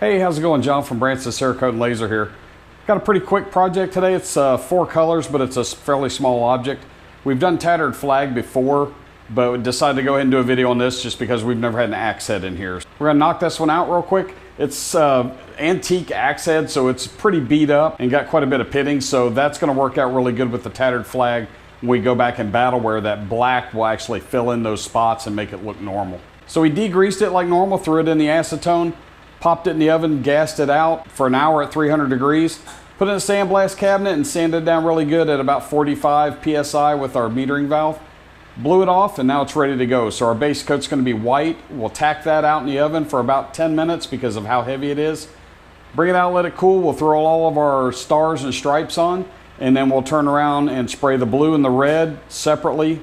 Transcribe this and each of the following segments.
Hey, how's it going? John from Branson Cerakote Laser here. Got a pretty quick project today. It's 4 colors, but it's a fairly small object. We've done tattered flag before, but we decided to go ahead and do a video on this just because we've never had an axe head in here. We're gonna knock this one out real quick. It's antique axe head, so it's pretty beat up and got quite a bit of pitting, so that's gonna work out really good with the tattered flag when we go back in battle, where that black will actually fill in those spots and make it look normal. So we degreased it like normal, threw it in the acetone, popped it in the oven, gassed it out for an hour at 300 degrees, put it in a sandblast cabinet and sanded it down really good at about 45 PSI with our metering valve. Blew it off and now it's ready to go. So our base coat's gonna be white. We'll tack that out in the oven for about 10 minutes because of how heavy it is. Bring it out, let it cool. We'll throw all of our stars and stripes on, and then we'll turn around and spray the blue and the red separately,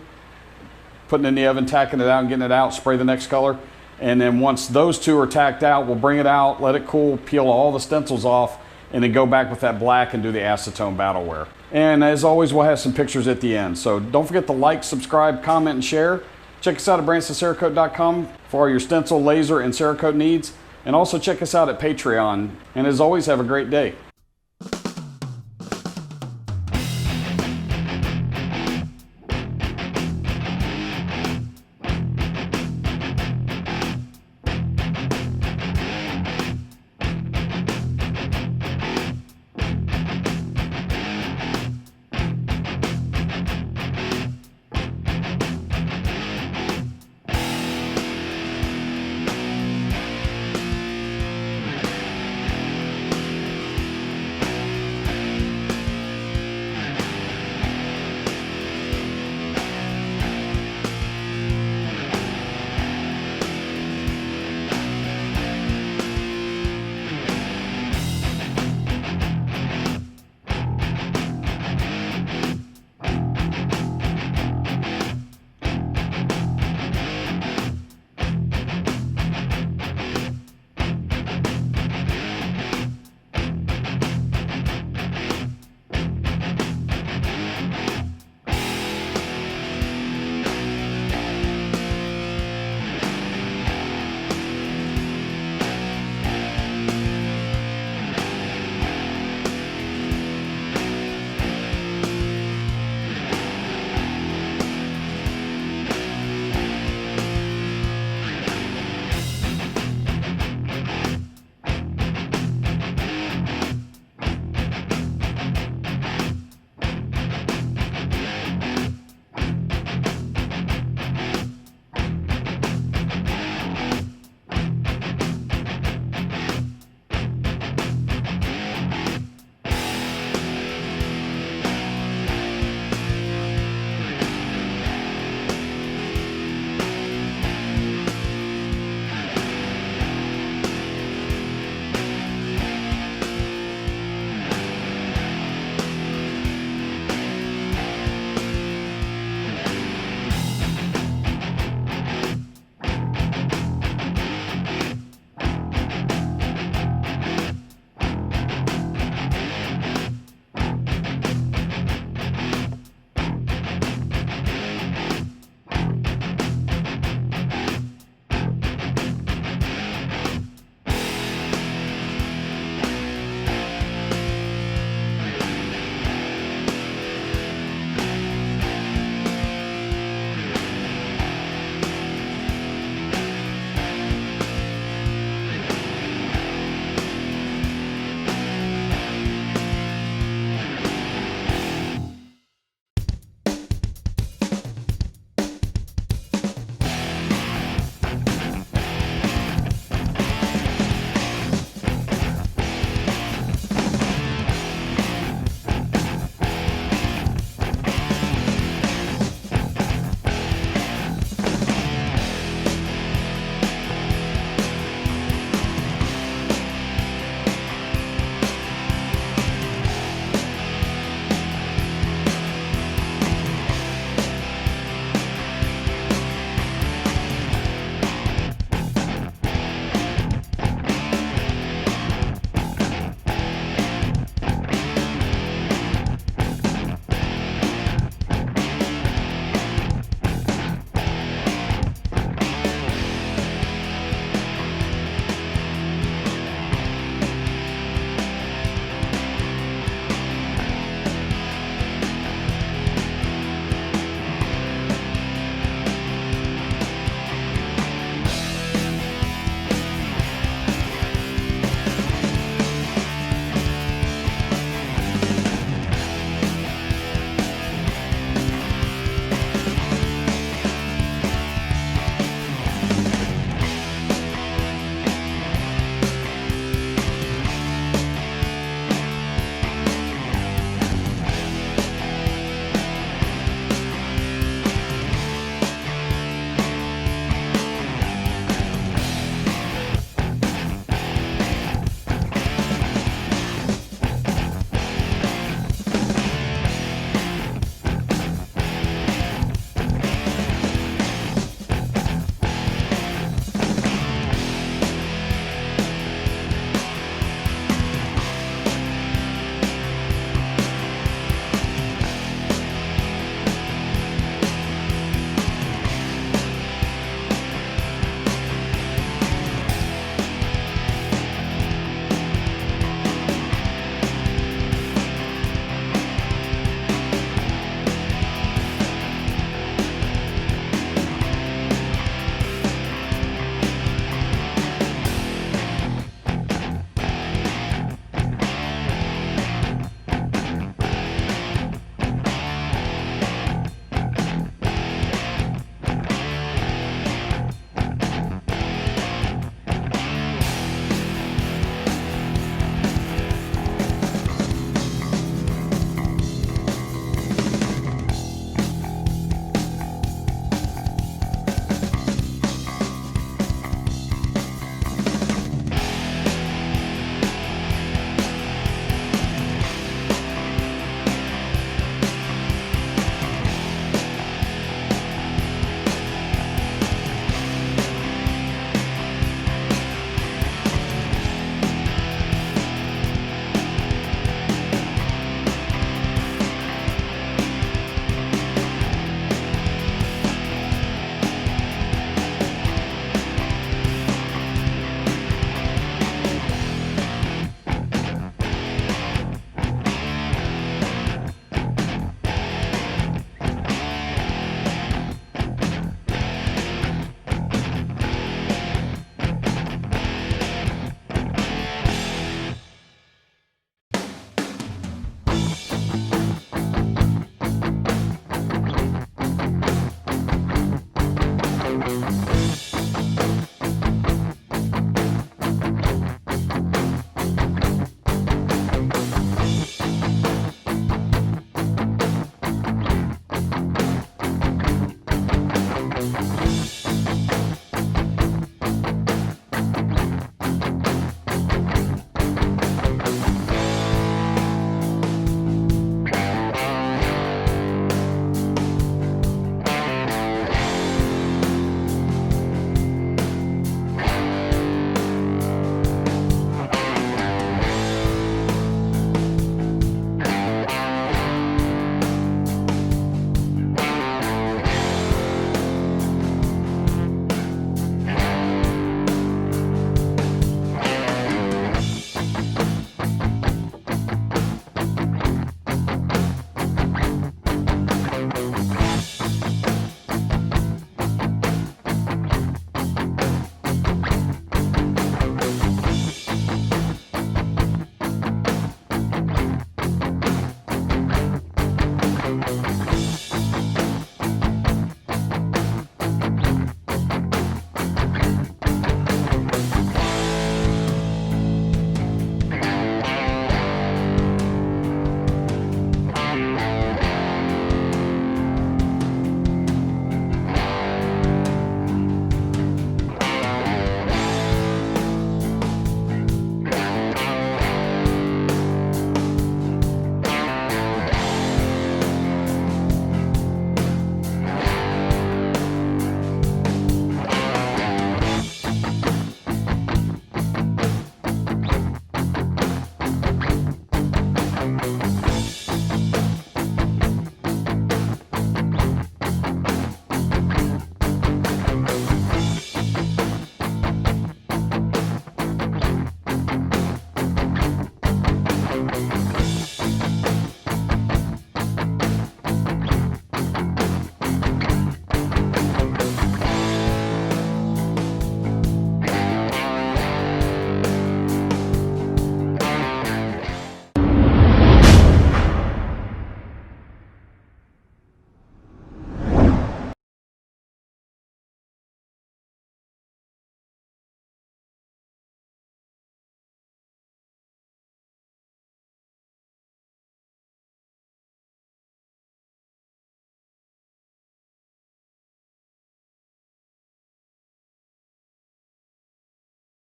putting it in the oven, tacking it out and getting it out, spray the next color. And then once those two are tacked out, we'll bring it out, let it cool, peel all the stencils off, and then go back with that black and do the acetone battle wear. And as always, we'll have some pictures at the end. So don't forget to like, subscribe, comment, and share. Check us out at BransonCerakote.com for all your stencil, laser, and Cerakote needs. And also check us out at Patreon. And as always, have a great day.